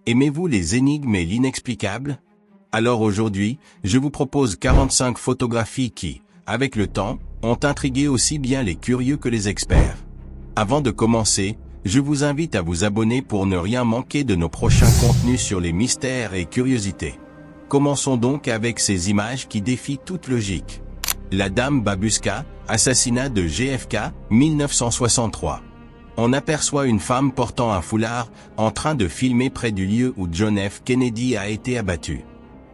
Aimez-vous les énigmes et l'inexplicable? Alors aujourd'hui, je vous propose 45 photographies qui, avec le temps, ont intrigué aussi bien les curieux que les experts. Avant de commencer, je vous invite à vous abonner pour ne rien manquer de nos prochains contenus sur les mystères et curiosités. Commençons donc avec ces images qui défient toute logique. La Dame Babushka, assassinat de JFK, 1963. On aperçoit une femme portant un foulard, en train de filmer près du lieu où John F. Kennedy a été abattu.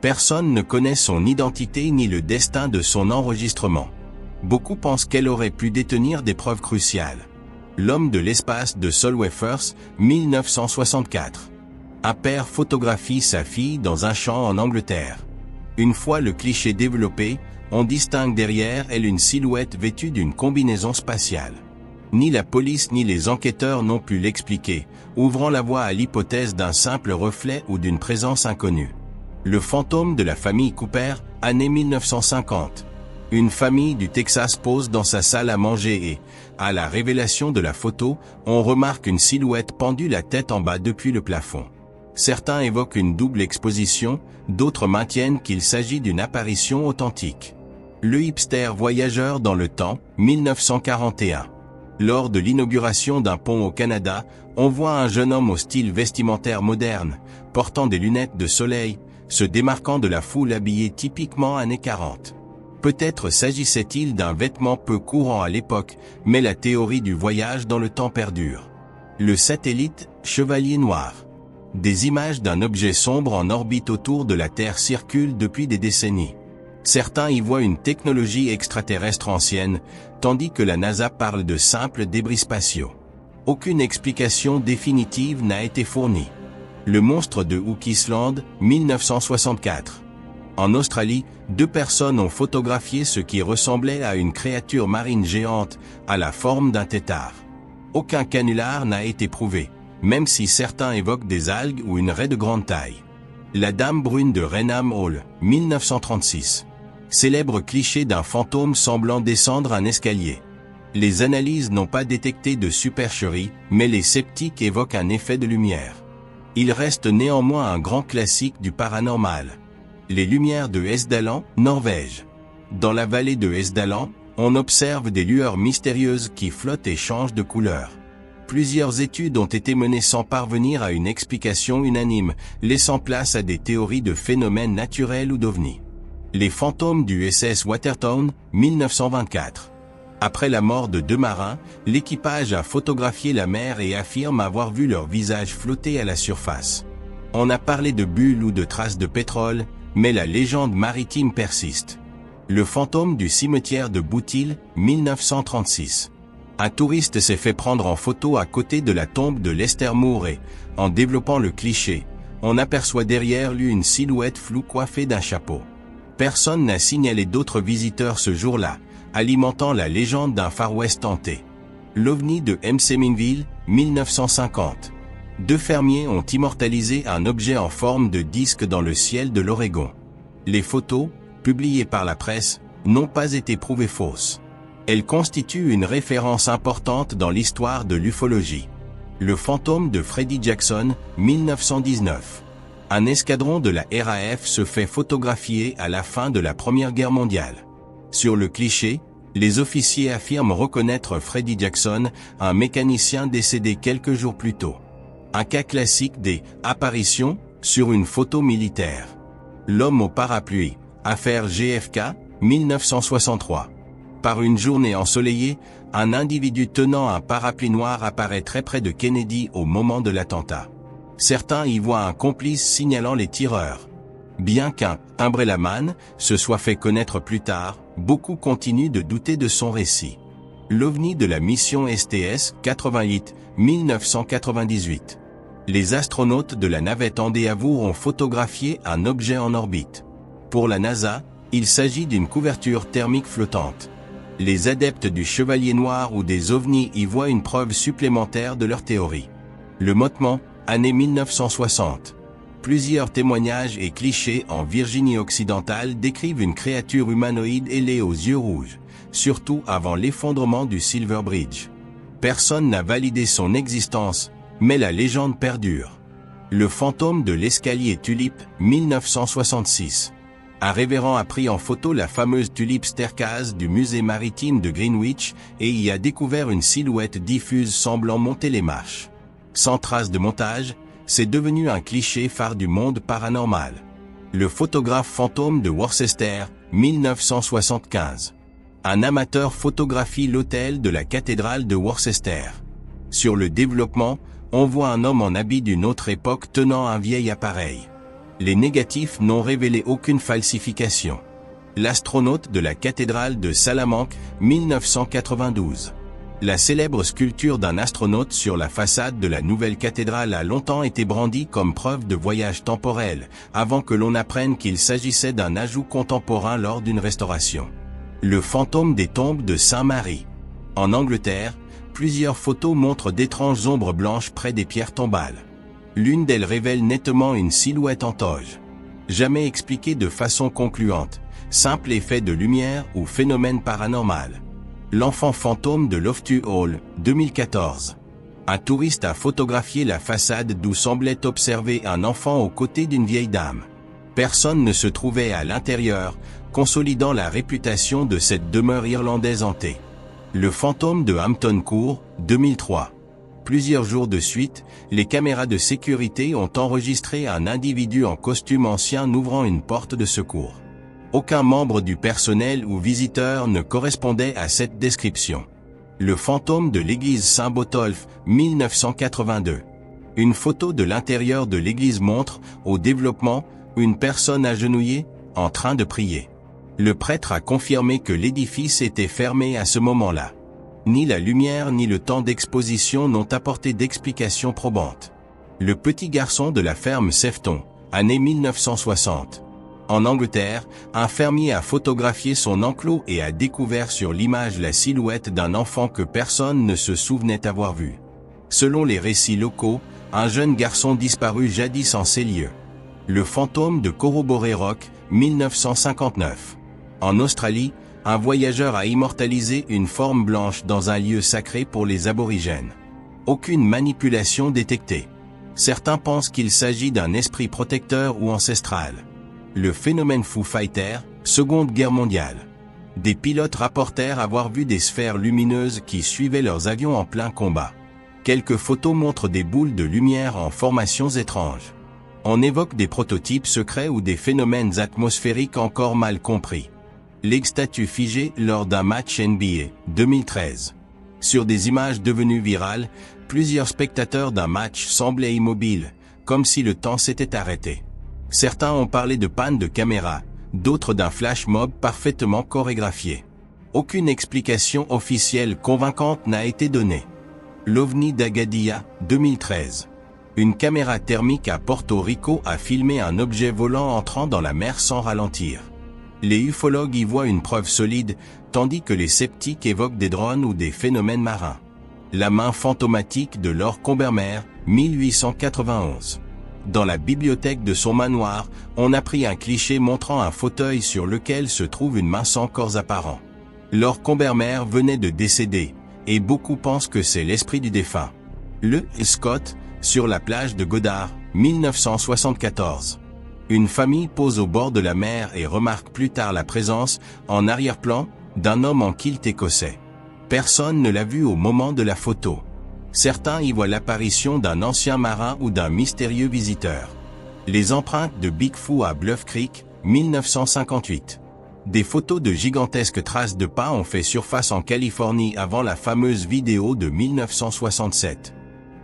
Personne ne connaît son identité ni le destin de son enregistrement. Beaucoup pensent qu'elle aurait pu détenir des preuves cruciales. L'homme de l'espace de Sol Wefers, 1964. Un père photographie sa fille dans un champ en Angleterre. Une fois le cliché développé, on distingue derrière elle une silhouette vêtue d'une combinaison spatiale. Ni la police ni les enquêteurs n'ont pu l'expliquer, ouvrant la voie à l'hypothèse d'un simple reflet ou d'une présence inconnue. Le fantôme de la famille Cooper, année 1950. Une famille du Texas pose dans sa salle à manger et, à la révélation de la photo, on remarque une silhouette pendue la tête en bas depuis le plafond. Certains évoquent une double exposition, d'autres maintiennent qu'il s'agit d'une apparition authentique. Le hipster voyageur dans le temps, 1941. Lors de l'inauguration d'un pont au Canada, on voit un jeune homme au style vestimentaire moderne, portant des lunettes de soleil, se démarquant de la foule habillée typiquement années 40. Peut-être s'agissait-il d'un vêtement peu courant à l'époque, mais la théorie du voyage dans le temps perdure. Le satellite, Chevalier Noir. Des images d'un objet sombre en orbite autour de la Terre circulent depuis des décennies. Certains y voient une technologie extraterrestre ancienne, tandis que la NASA parle de simples débris spatiaux. Aucune explication définitive n'a été fournie. Le monstre de Hook Island, 1964. En Australie, 2 personnes ont photographié ce qui ressemblait à une créature marine géante, à la forme d'un tétard. Aucun canular n'a été prouvé, même si certains évoquent des algues ou une raie de grande taille. La Dame brune de Raynham Hall, 1936. Célèbre cliché d'un fantôme semblant descendre un escalier. Les analyses n'ont pas détecté de supercherie, mais les sceptiques évoquent un effet de lumière. Il reste néanmoins un grand classique du paranormal. Les lumières de Hesdallen, Norvège. Dans la vallée de Hesdallen, on observe des lueurs mystérieuses qui flottent et changent de couleur. Plusieurs études ont été menées sans parvenir à une explication unanime, laissant place à des théories de phénomènes naturels ou d'ovnis. Les fantômes du SS Watertown, 1924. Après la mort de 2 marins, l'équipage a photographié la mer et affirme avoir vu leur visage flotter à la surface. On a parlé de bulles ou de traces de pétrole, mais la légende maritime persiste. Le fantôme du cimetière de Boutil, 1936. Un touriste s'est fait prendre en photo à côté de la tombe de Lester Moore et, en développant le cliché, on aperçoit derrière lui une silhouette floue coiffée d'un chapeau. Personne n'a signalé d'autres visiteurs ce jour-là, alimentant la légende d'un Far West hanté. L'OVNI de Hemsminville, 1950. 2 fermiers ont immortalisé un objet en forme de disque dans le ciel de l'Oregon. Les photos, publiées par la presse, n'ont pas été prouvées fausses. Elles constituent une référence importante dans l'histoire de l'ufologie. Le fantôme de Freddie Jackson, 1919. Un escadron de la RAF se fait photographier à la fin de la Première Guerre mondiale. Sur le cliché, les officiers affirment reconnaître Freddie Jackson, un mécanicien décédé quelques jours plus tôt. Un cas classique des « apparitions » sur une photo militaire. L'homme au parapluie, affaire JFK, 1963. Par une journée ensoleillée, un individu tenant un parapluie noir apparaît très près de Kennedy au moment de l'attentat. Certains y voient un complice signalant les tireurs. Bien qu'un « umbrella-man » se soit fait connaître plus tard, beaucoup continuent de douter de son récit. L'OVNI de la mission STS-88, 1998. Les astronautes de la navette Endeavour ont photographié un objet en orbite. Pour la NASA, il s'agit d'une couverture thermique flottante. Les adeptes du Chevalier Noir ou des ovnis y voient une preuve supplémentaire de leur théorie. Le Mottement, année 1960. Plusieurs témoignages et clichés en Virginie occidentale décrivent une créature humanoïde ailée aux yeux rouges, surtout avant l'effondrement du Silver Bridge. Personne n'a validé son existence, mais la légende perdure. Le fantôme de l'escalier Tulipe, 1966. Un révérend a pris en photo la fameuse Tulipe Staircase du musée maritime de Greenwich et y a découvert une silhouette diffuse semblant monter les marches. Sans trace de montage, c'est devenu un cliché phare du monde paranormal. Le photographe fantôme de Worcester, 1975. Un amateur photographie l'autel de la cathédrale de Worcester. Sur le développement, on voit un homme en habit d'une autre époque tenant un vieil appareil. Les négatifs n'ont révélé aucune falsification. L'astronaute de la cathédrale de Salamanque, 1992. La célèbre sculpture d'un astronaute sur la façade de la nouvelle cathédrale a longtemps été brandie comme preuve de voyage temporel, avant que l'on apprenne qu'il s'agissait d'un ajout contemporain lors d'une restauration. Le fantôme des tombes de Saint-Marie. En Angleterre, plusieurs photos montrent d'étranges ombres blanches près des pierres tombales. L'une d'elles révèle nettement une silhouette en toge. Jamais expliquée de façon concluante, simple effet de lumière ou phénomène paranormal. L'enfant fantôme de Loftus Hall, 2014. Un touriste a photographié la façade d'où semblait observer un enfant aux côtés d'une vieille dame. Personne ne se trouvait à l'intérieur, consolidant la réputation de cette demeure irlandaise hantée. Le fantôme de Hampton Court, 2003. Plusieurs jours de suite, les caméras de sécurité ont enregistré un individu en costume ancien ouvrant une porte de secours. Aucun membre du personnel ou visiteur ne correspondait à cette description. Le fantôme de l'église Saint-Botolphe, 1982. Une photo de l'intérieur de l'église montre, au développement, une personne agenouillée, en train de prier. Le prêtre a confirmé que l'édifice était fermé à ce moment-là. Ni la lumière ni le temps d'exposition n'ont apporté d'explication probante. Le petit garçon de la ferme Sefton, année 1960. En Angleterre, un fermier a photographié son enclos et a découvert sur l'image la silhouette d'un enfant que personne ne se souvenait avoir vu. Selon les récits locaux, un jeune garçon disparu jadis en ces lieux. Le fantôme de Corroboré Rock, 1959. En Australie, un voyageur a immortalisé une forme blanche dans un lieu sacré pour les aborigènes. Aucune manipulation détectée. Certains pensent qu'il s'agit d'un esprit protecteur ou ancestral. Le phénomène Foo Fighter, Seconde Guerre mondiale. Des pilotes rapportèrent avoir vu des sphères lumineuses qui suivaient leurs avions en plein combat. Quelques photos montrent des boules de lumière en formations étranges. On évoque des prototypes secrets ou des phénomènes atmosphériques encore mal compris. Les statues figées lors d'un match NBA, 2013. Sur des images devenues virales, plusieurs spectateurs d'un match semblaient immobiles, comme si le temps s'était arrêté. Certains ont parlé de panne de caméra, d'autres d'un flash mob parfaitement chorégraphié. Aucune explication officielle convaincante n'a été donnée. L'OVNI d'Agadia, 2013. Une caméra thermique à Porto Rico a filmé un objet volant entrant dans la mer sans ralentir. Les ufologues y voient une preuve solide, tandis que les sceptiques évoquent des drones ou des phénomènes marins. La main fantomatique de Lord Combermere, 1891. Dans la bibliothèque de son manoir, on a pris un cliché montrant un fauteuil sur lequel se trouve une main sans corps apparent. Lord Combermere venait de décéder, et beaucoup pensent que c'est l'esprit du défunt. Le Scott, sur la plage de Goddard, 1974. Une famille pose au bord de la mer et remarque plus tard la présence, en arrière-plan, d'un homme en kilt écossais. Personne ne l'a vu au moment de la photo. Certains y voient l'apparition d'un ancien marin ou d'un mystérieux visiteur. Les empreintes de Bigfoot à Bluff Creek, 1958. Des photos de gigantesques traces de pas ont fait surface en Californie avant la fameuse vidéo de 1967.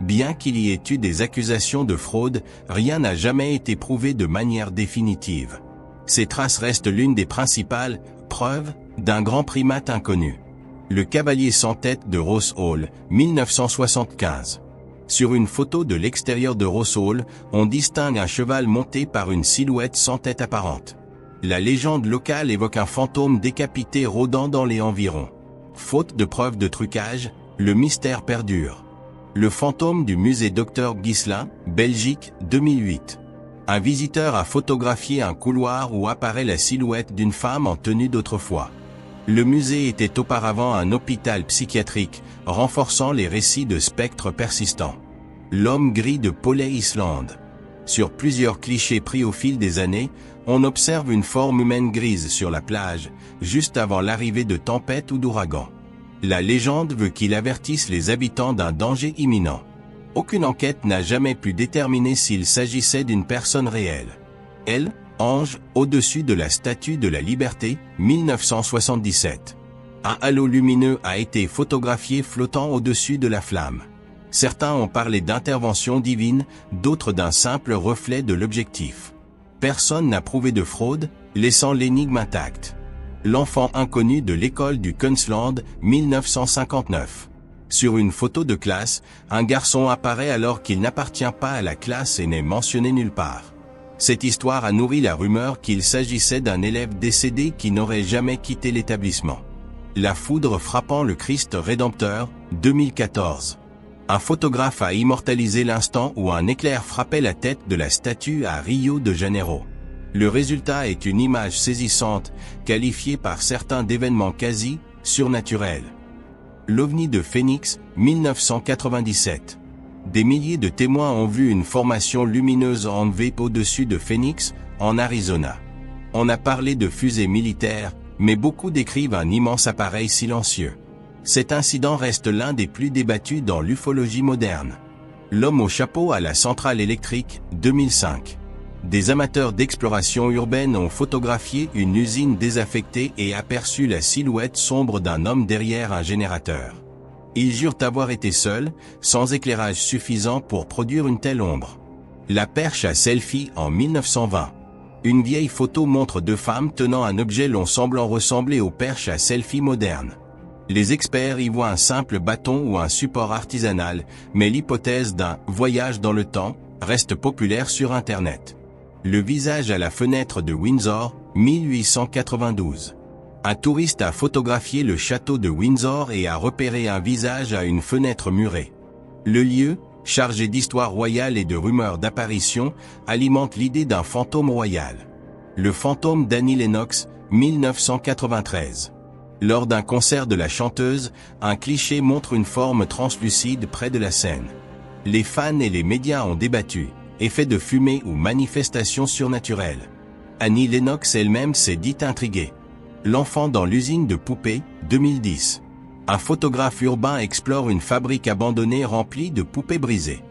Bien qu'il y ait eu des accusations de fraude, rien n'a jamais été prouvé de manière définitive. Ces traces restent l'une des principales preuves d'un grand primate inconnu. Le cavalier sans tête de Ross Hall, 1975. Sur une photo de l'extérieur de Ross Hall, on distingue un cheval monté par une silhouette sans tête apparente. La légende locale évoque un fantôme décapité rôdant dans les environs. Faute de preuves de trucage, le mystère perdure. Le fantôme du musée Dr Ghislain, Belgique, 2008. Un visiteur a photographié un couloir où apparaît la silhouette d'une femme en tenue d'autrefois. Le musée était auparavant un hôpital psychiatrique, renforçant les récits de spectres persistants. L'homme gris de Paulet Island. Sur plusieurs clichés pris au fil des années, on observe une forme humaine grise sur la plage, juste avant l'arrivée de tempêtes ou d'ouragans. La légende veut qu'il avertisse les habitants d'un danger imminent. Aucune enquête n'a jamais pu déterminer s'il s'agissait d'une personne réelle. Elle, ange, au-dessus de la Statue de la Liberté, 1977. Un halo lumineux a été photographié flottant au-dessus de la flamme. Certains ont parlé d'intervention divine, d'autres d'un simple reflet de l'objectif. Personne n'a prouvé de fraude, laissant l'énigme intacte. L'enfant inconnu de l'école du Kunstland, 1959. Sur une photo de classe, un garçon apparaît alors qu'il n'appartient pas à la classe et n'est mentionné nulle part. Cette histoire a nourri la rumeur qu'il s'agissait d'un élève décédé qui n'aurait jamais quitté l'établissement. La foudre frappant le Christ Rédempteur, 2014. Un photographe a immortalisé l'instant où un éclair frappait la tête de la statue à Rio de Janeiro. Le résultat est une image saisissante, qualifiée par certains d'événements quasi surnaturels. L'OVNI de Phoenix, 1997. Des milliers de témoins ont vu une formation lumineuse enlevée au-dessus de Phoenix, en Arizona. On a parlé de fusée militaire, mais beaucoup décrivent un immense appareil silencieux. Cet incident reste l'un des plus débattus dans l'ufologie moderne. L'homme au chapeau à la centrale électrique, 2005. Des amateurs d'exploration urbaine ont photographié une usine désaffectée et aperçu la silhouette sombre d'un homme derrière un générateur. Ils jurent avoir été seuls, sans éclairage suffisant pour produire une telle ombre. La perche à selfie en 1920. Une vieille photo montre deux femmes tenant un objet long semblant ressembler aux perches à selfie modernes. Les experts y voient un simple bâton ou un support artisanal, mais l'hypothèse d'un « voyage dans le temps » reste populaire sur Internet. Le visage à la fenêtre de Windsor, 1892. Un touriste a photographié le château de Windsor et a repéré un visage à une fenêtre murée. Le lieu, chargé d'histoire royale et de rumeurs d'apparition, alimente l'idée d'un fantôme royal. Le fantôme d'Annie Lennox, 1993. Lors d'un concert de la chanteuse, un cliché montre une forme translucide près de la scène. Les fans et les médias ont débattu, effet de fumée ou manifestation surnaturelle. Annie Lennox elle-même s'est dite intriguée. L'enfant dans l'usine de poupées, 2010. Un photographe urbain explore une fabrique abandonnée remplie de poupées brisées.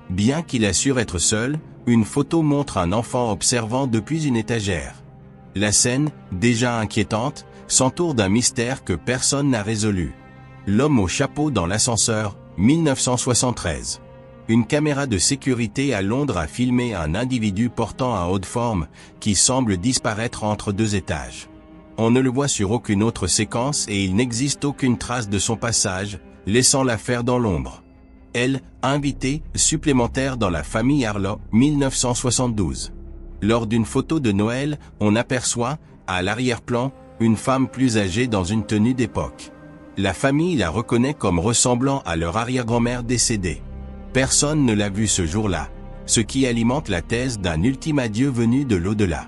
Bien qu'il assure être seul, une photo montre un enfant observant depuis une étagère. La scène, déjà inquiétante, s'entoure d'un mystère que personne n'a résolu. L'homme au chapeau dans l'ascenseur, 1973. Une caméra de sécurité à Londres a filmé un individu portant un haut de forme qui semble disparaître entre deux étages. On ne le voit sur aucune autre séquence et il n'existe aucune trace de son passage, laissant l'affaire dans l'ombre. Elle, invitée, supplémentaire dans la famille Harlow, 1972. Lors d'une photo de Noël, on aperçoit, à l'arrière-plan, une femme plus âgée dans une tenue d'époque. La famille la reconnaît comme ressemblant à leur arrière-grand-mère décédée. Personne ne l'a vue ce jour-là, ce qui alimente la thèse d'un ultime adieu venu de l'au-delà.